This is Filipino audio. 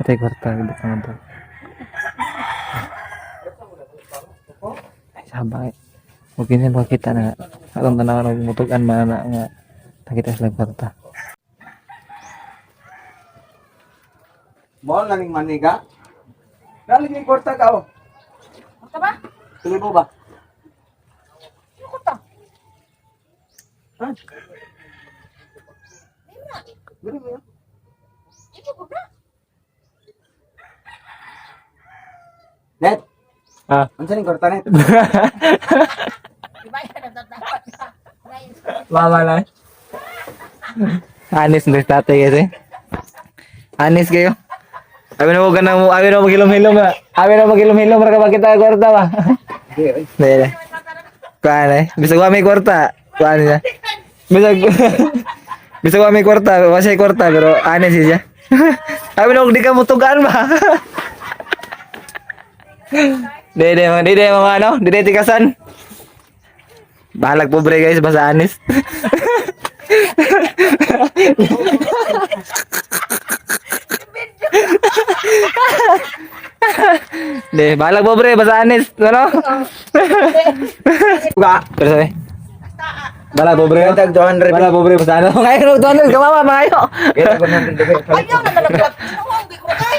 Patay kwarta, hindi ka nga. Ay, sabay. Huwag yun makita na nga. Atong tanaw na mutugan man na nga. Nakita sila kwarta. Mo lang ning maniga. Galing yung kwarta ka oh. Basta ba? Tuloy mo ba? Ano ko to? Ha? Lima. Gano'n mo yun? Ito ko na. Net! Ah. Ano sa ning kwarta net? Diba yan ang tatawag na? Mama lang. Anis na tatay kasi. Anis kayo. Abi na mo ganang mo, abi na magilom-hilom na. Abi na magilom-hilom para ka makita kwarta ba. Hindi, Dele. Kuan eh. Bisa ko may kwarta. Kuan niya. Bisa ko may kwarta, wala kwarta pero anis siya. Abi na di ka mutugan ba. Dede mga ano, dede tikasan. Balag pobre guys, basta anis. De, balag pobre, basta anis, ano? Buka! Pero sabi, balag pobre, Tag 200. balag pobre, basta ano? Ngayon, doon, gamawa, mga ayo. Kita 100. Ayaw na talaga. Ano ang hindi ko kay?